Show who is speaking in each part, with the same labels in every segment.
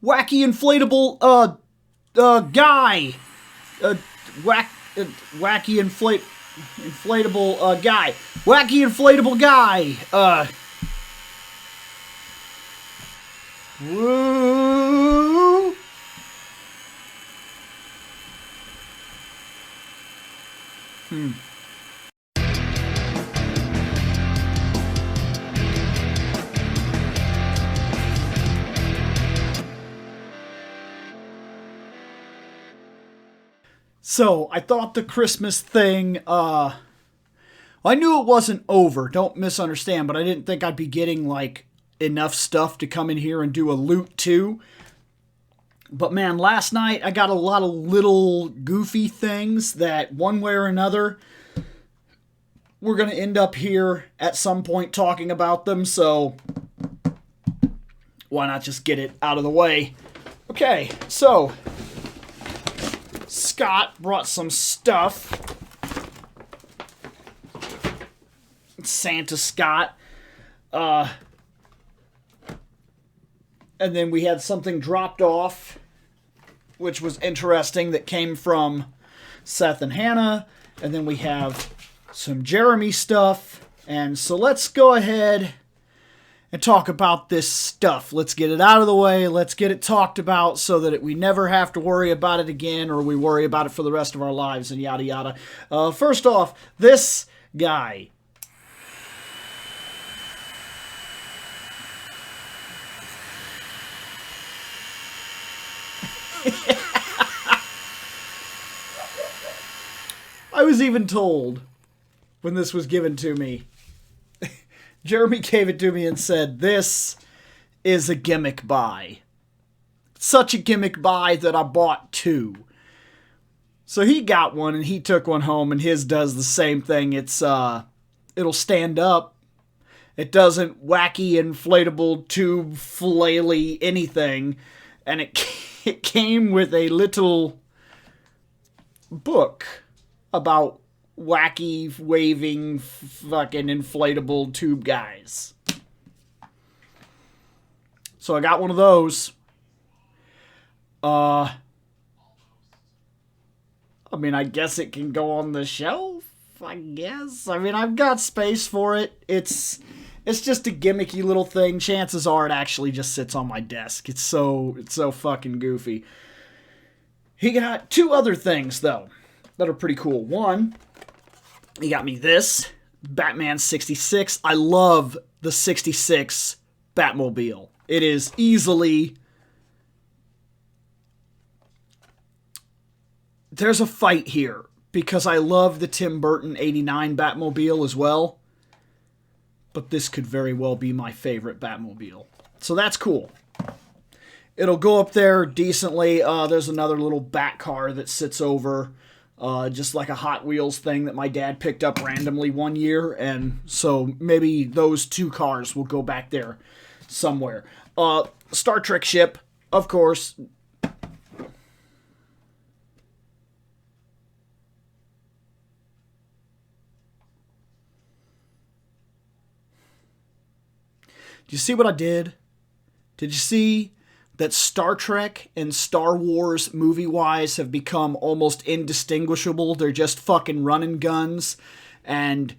Speaker 1: wacky inflatable guy. Wacky inflatable guy. Wacky inflatable guy. Woo. So, I thought the Christmas thing, I knew it wasn't over, don't misunderstand, but I didn't think I'd be getting, like, enough stuff to come in here and do a loot too. But man, last night I got a lot of little goofy things that one way or another, we're going to end up here at some point talking about them, so why not just get it out of the way? Okay, so Scott brought some stuff. Santa Scott. And then we had something dropped off, which was interesting, that came from Seth and Hannah. And then we have some Jeremy stuff. And so let's go ahead and talk about this stuff. Let's get it out of the way. Let's get it talked about so that we never have to worry about it again, or we worry about it for the rest of our lives and yada yada. First off, this guy. I was even told when this was given to me, Jeremy gave it to me and said, this is a gimmick buy. Such a gimmick buy that I bought two. So he got one and he took one home, and his does the same thing. It'll stand up. It doesn't wacky inflatable tube flaily anything. And it came with a little book about wacky, waving, fucking inflatable tube guys. So I got one of those. I mean, I guess it can go on the shelf, I guess. I mean, I've got space for it. It's just a gimmicky little thing. Chances are it actually just sits on my desk. It's so fucking goofy. He got two other things, though, that are pretty cool. One, he got me this, Batman 66. I love the 66 Batmobile. It is easily... There's a fight here, because I love the Tim Burton 89 Batmobile as well. But this could very well be my favorite Batmobile. So that's cool. It'll go up there decently. There's another little Bat car that sits over, just like a Hot Wheels thing that my dad picked up randomly one year. And so maybe those two cars will go back there somewhere. Star Trek ship, of course. Do you see what I did? Did you see that Star Trek and Star Wars movie-wise have become almost indistinguishable? They're just fucking running guns, and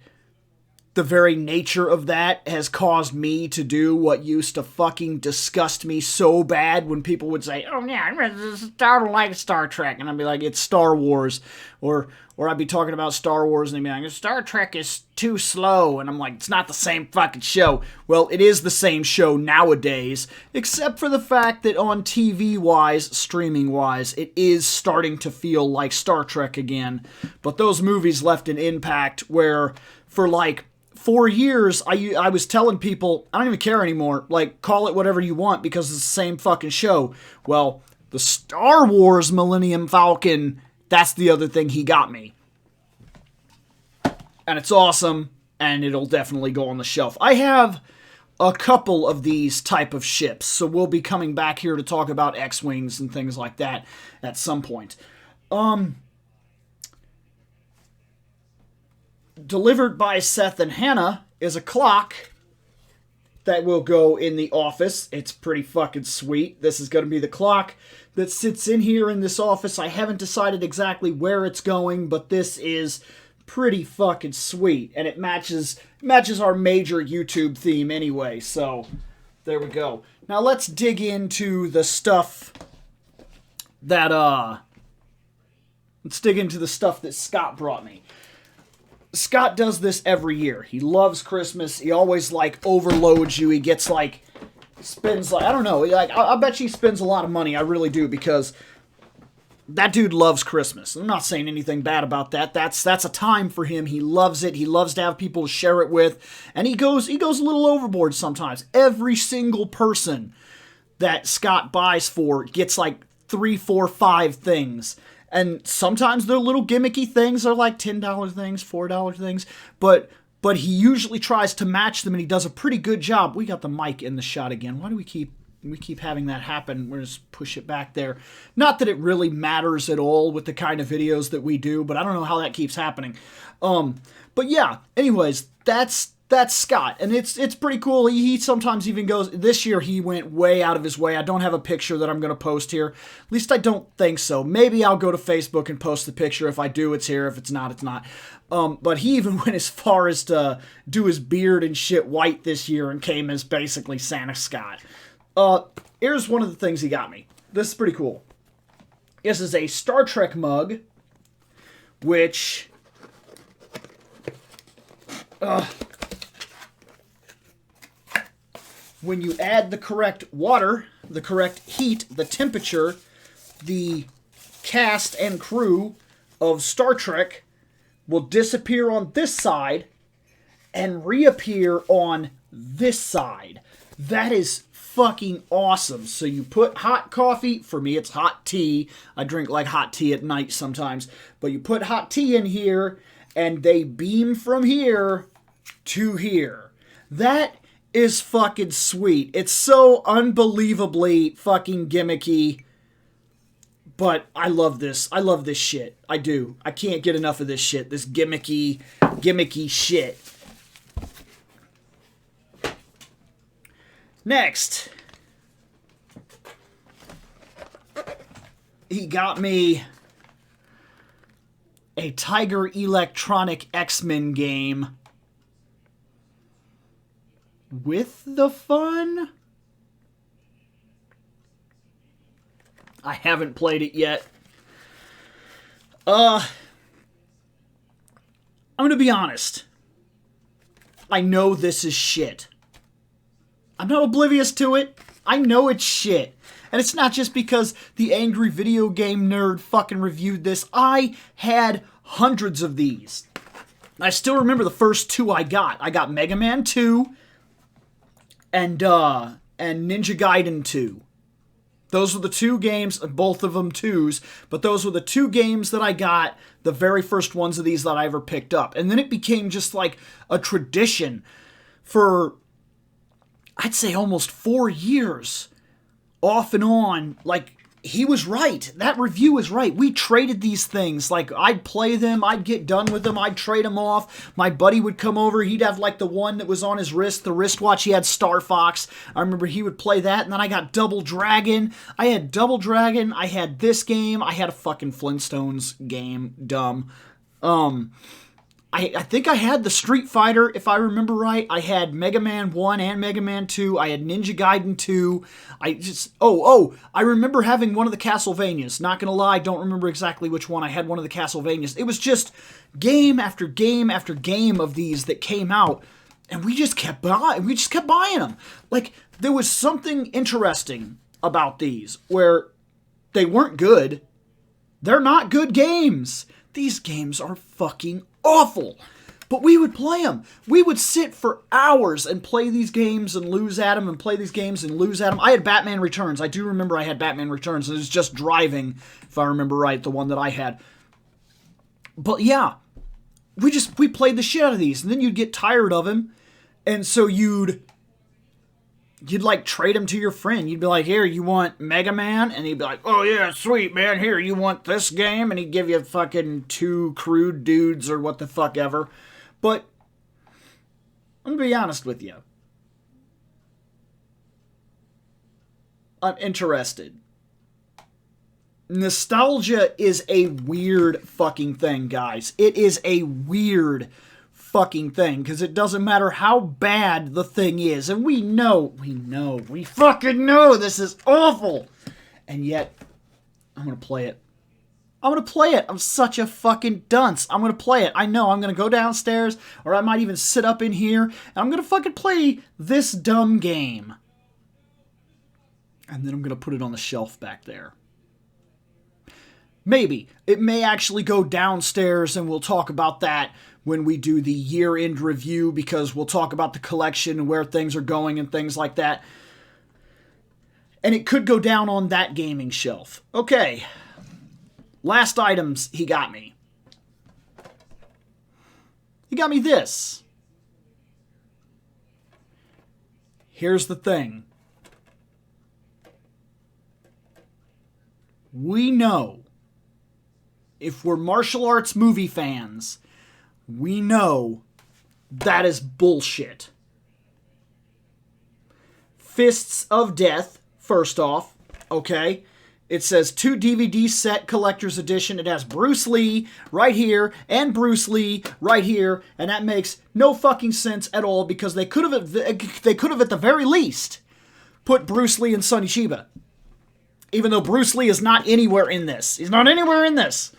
Speaker 1: the very nature of that has caused me to do what used to fucking disgust me so bad when people would say, oh yeah, I don't like Star Trek, and I'd be like, it's Star Wars, or I'd be talking about Star Wars, and they'd be like, Star Trek is too slow, and I'm like, it's not the same fucking show. Well, it is the same show nowadays, except for the fact that on TV-wise, streaming-wise, it is starting to feel like Star Trek again, but those movies left an impact where, for like 4 years, I was telling people, I don't even care anymore, like, call it whatever you want, because it's the same fucking show. Well, the Star Wars Millennium Falcon, that's the other thing he got me. And it's awesome, and it'll definitely go on the shelf. I have a couple of these type of ships, so we'll be coming back here to talk about X-Wings and things like that at some point. Delivered by Seth and Hannah is a clock that will go in the office. It's pretty fucking sweet. This is going to be the clock that sits in here in this office. I haven't decided exactly where it's going, but this is pretty fucking sweet. And it matches our major YouTube theme anyway, so there we go. Now let's dig into the stuff that, Scott brought me. Scott does this every year. He loves Christmas. He always, like, overloads you. He gets, like, spends, like, I don't know. Like, I bet you he spends a lot of money. I really do, because that dude loves Christmas. I'm not saying anything bad about that. That's a time for him. He loves it. He loves to have people to share it with. And he goes a little overboard sometimes. Every single person that Scott buys for gets, like, 3, 4, 5 things. And sometimes they're little gimmicky things. They're like $10 things, $4 things. But he usually tries to match them, and he does a pretty good job. We got the mic in the shot again. Why do we keep having that happen? We'll just push it back there. Not that it really matters at all with the kind of videos that we do, but I don't know how that keeps happening. But yeah, anyways, that's Scott, and it's pretty cool. He sometimes even goes, this year he went way out of his way. I don't have a picture that I'm going to post here. At least I don't think so. Maybe I'll go to Facebook and post the picture. If I do, it's here. If it's not, it's not. But he even went as far as to do his beard and shit white this year and came as basically Santa Scott. Here's one of the things he got me. This is pretty cool. This is a Star Trek mug, which... when you add the correct water, the correct heat, the temperature, the cast and crew of Star Trek will disappear on this side and reappear on this side. That is fucking awesome. So you put hot coffee, for me it's hot tea. I drink like hot tea at night sometimes. But you put hot tea in here and they beam from here to here. That is fucking sweet. It's so unbelievably fucking gimmicky. But I love this. I love this shit. I do. I can't get enough of this shit. This gimmicky shit. Next, he got me a Tiger Electronic X-Men game with the fun. I haven't played it yet. I'm going to be honest. I know this is shit. I'm not oblivious to it. I know it's shit. And it's not just because the angry video game nerd fucking reviewed this. I had hundreds of these. I still remember the first two I got. I got Mega Man 2 and Ninja Gaiden 2. Those were the two games, both of them twos, but those were the two games that I got, the very first ones of these that I ever picked up. And then it became just like a tradition for, I'd say, almost 4 years, off and on. Like, he was right. That review was right. We traded these things. Like, I'd play them, I'd get done with them, I'd trade them off. My buddy would come over, he'd have like the one that was on his wrist, the wristwatch, he had Star Fox. I remember he would play that, and then I got Double Dragon. I had Double Dragon, I had this game, I had a fucking Flintstones game, dumb. I think I had the Street Fighter, if I remember right. I had Mega Man 1 and Mega Man 2. I had Ninja Gaiden 2. I remember having one of the Castlevanias. Not gonna lie, don't remember exactly which one. I had one of the Castlevanias. It was just game after game after game of these that came out, and we just kept buying them. Like, there was something interesting about these, where they weren't good. They're not good games. These games are fucking awful. But we would play them. We would sit for hours and play these games and lose at them and play these games and lose at them. I had Batman Returns. I do remember I had Batman Returns. It was just driving, if I remember right, the one that I had. But yeah, we played the shit out of these. And then you'd get tired of him. And so you'd like trade him to your friend. You'd be like, here, you want Mega Man? And he'd be like, oh yeah, sweet, man. Here, you want this game? And he'd give you fucking 2 crude dudes or what the fuck ever. But I'm going to be honest with you. I'm interested. Nostalgia is a weird fucking thing, guys. It is a weird fucking thing, because it doesn't matter how bad the thing is, and we fucking know this is awful, and yet, I'm gonna play it. I'm such a fucking dunce. I'm gonna play it. I know I'm gonna go downstairs, or I might even sit up in here, and I'm gonna fucking play this dumb game. And then I'm gonna put it on the shelf back there. Maybe. It may actually go downstairs, and we'll talk about that when we do the year-end review, because we'll talk about the collection and where things are going and things like that. And it could go down on that gaming shelf. Okay. Last items he got me. He got me this. Here's the thing. We know, if we're martial arts movie fans, we know that is bullshit. Fists of Death, first off, okay? It says 2 DVD set collector's edition. It has Bruce Lee right here and Bruce Lee right here, and that makes no fucking sense at all, because they could have at the very least put Bruce Lee and Sonny Chiba. Even though Bruce Lee is not anywhere in this. He's not anywhere in this.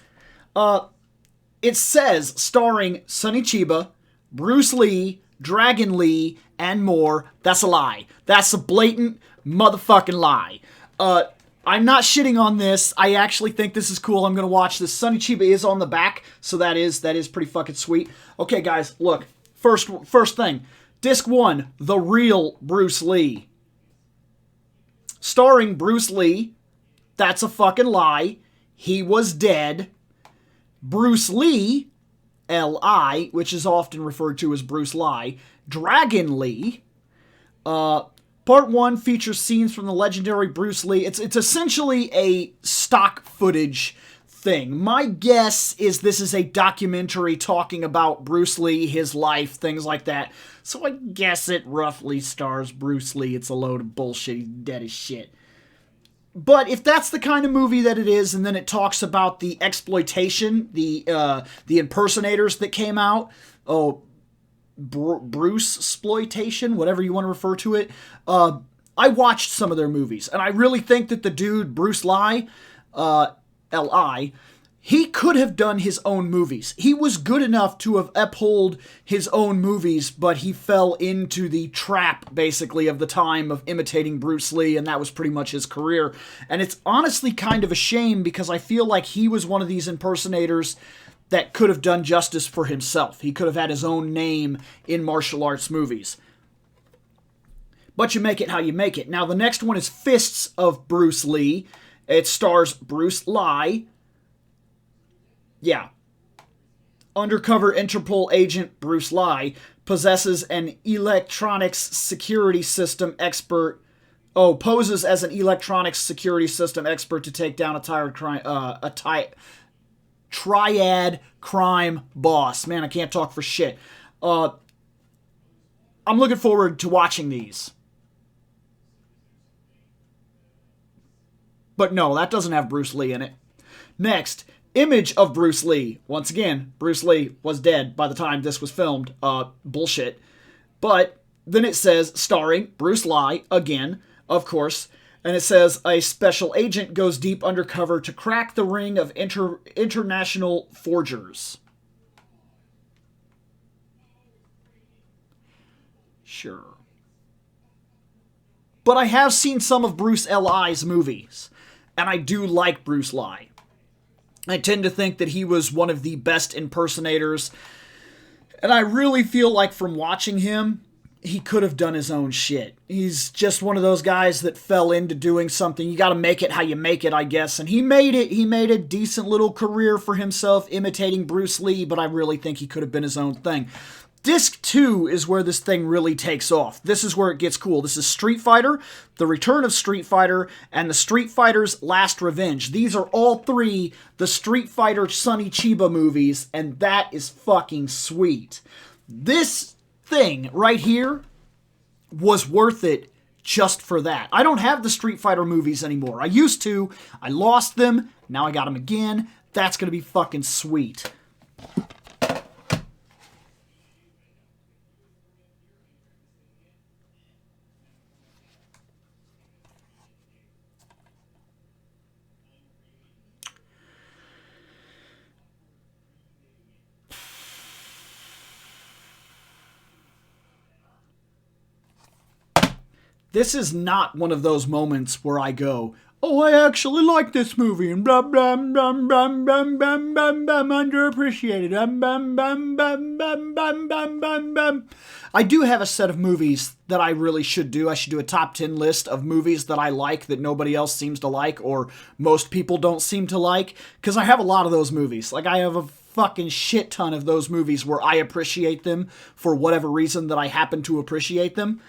Speaker 1: It says starring Sonny Chiba, Bruce Lee, Dragon Lee, and more. That's a lie. That's a blatant motherfucking lie. I'm not shitting on this. I actually think this is cool. I'm going to watch this. Sonny Chiba is on the back, so that is pretty fucking sweet. Okay, guys, look. First thing. Disc 1, The Real Bruce Lee. Starring Bruce Lee. That's a fucking lie. He was dead. Bruce Lee, L.I., which is often referred to as Bruce Lee, Dragon Lee. Part 1 features scenes from the legendary Bruce Lee. It's essentially a stock footage thing. My guess is this is a documentary talking about Bruce Lee, his life, things like that. So I guess it roughly stars Bruce Lee. It's a load of bullshit. He's dead as shit. But if that's the kind of movie that it is, and then it talks about the exploitation, the impersonators that came out, Bruce exploitation, whatever you want to refer to it. I watched some of their movies, and I really think that the dude Bruce Lee, L.I., he could have done his own movies. He was good enough to have upheld his own movies, but he fell into the trap, basically, of the time of imitating Bruce Lee, and that was pretty much his career. And it's honestly kind of a shame, because I feel like he was one of these impersonators that could have done justice for himself. He could have had his own name in martial arts movies. But you make it how you make it. Now, the next one is Fists of Bruce Lee. It stars Bruce Lee. Yeah. Undercover Interpol agent Bruce Lee possesses an electronics security system expert. Poses as an electronics security system expert to take down a triad crime boss. Man, I can't talk for shit. I'm looking forward to watching these. But no, that doesn't have Bruce Lee in it. Next, image of Bruce Lee. Once again, Bruce Lee was dead by the time this was filmed. Bullshit. But then it says, starring Bruce Lee, again, of course, and it says, a special agent goes deep undercover to crack the ring of international forgers. Sure. But I have seen some of Bruce Lee's movies, and I do like Bruce Lee. I tend to think that he was one of the best impersonators, and I really feel like from watching him, he could have done his own shit. He's just one of those guys that fell into doing something. You gotta make it how you make it, I guess, and he made it. He made a decent little career for himself imitating Bruce Lee, but I really think he could have been his own thing. Disc 2 is where this thing really takes off. This is where it gets cool. This is Street Fighter, The Return of Street Fighter, and The Street Fighter's Last Revenge. These are all three the Street Fighter Sonny Chiba movies, and that is fucking sweet. This thing right here was worth it just for that. I don't have the Street Fighter movies anymore. I used to. I lost them. Now I got them again. That's going to be fucking sweet. This is not one of those moments where I go, oh, I actually like this movie, and blah, blah, blah, blah, blah, blah, blah, blah, underappreciated, I do have a set of movies that I really should do. I should do a top 10 list of movies that I like that nobody else seems to like, or most people don't seem to like, because I have a lot of those movies. Like, I have a fucking shit ton of those movies where I appreciate them for whatever reason that I happen to appreciate them.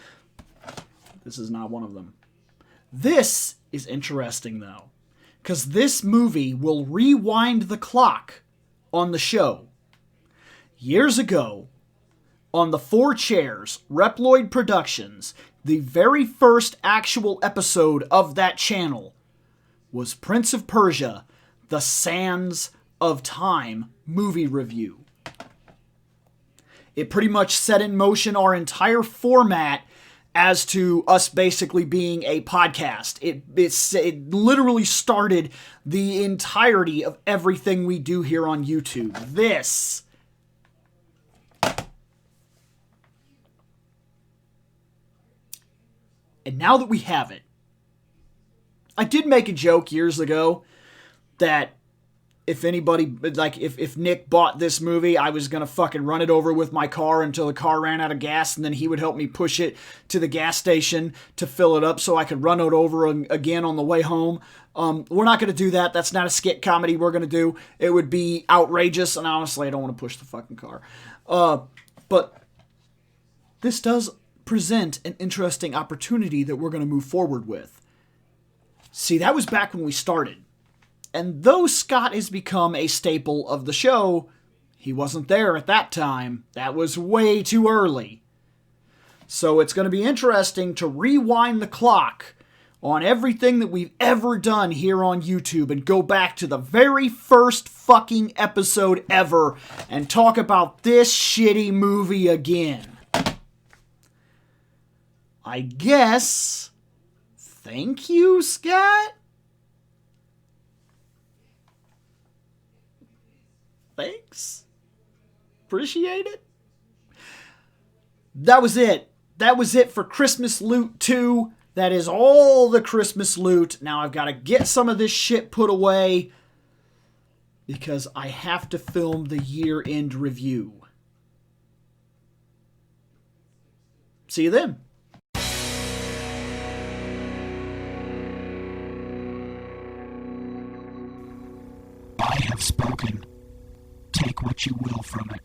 Speaker 1: This is not one of them. This is interesting, though, because this movie will rewind the clock on the show. Years ago, on the Four Chairs, Reploid Productions, the very first actual episode of that channel was Prince of Persia, The Sands of Time movie review. It pretty much set in motion our entire format as to us basically being a podcast. It literally started the entirety of everything we do here on YouTube. This. And now that we have it, I did make a joke years ago that if anybody, like, if Nick bought this movie, I was going to fucking run it over with my car until the car ran out of gas, and then he would help me push it to the gas station to fill it up so I could run it over again on the way home. We're not going to do that. That's not a skit comedy we're going to do. It would be outrageous, and honestly, I don't want to push the fucking car. But this does present an interesting opportunity that we're going to move forward with. See, that was back when we started. And though Scott has become a staple of the show, he wasn't there at that time. That was way too early. So it's going to be interesting to rewind the clock on everything that we've ever done here on YouTube and go back to the very first fucking episode ever and talk about this shitty movie again. I guess. Thank you, Scott? Thanks. Appreciate it. That was it. That was it for Christmas Loot 2. That is all the Christmas loot. Now I've got to get some of this shit put away because I have to film the year-end review. See you then.
Speaker 2: I have spoken. Take what you will from it.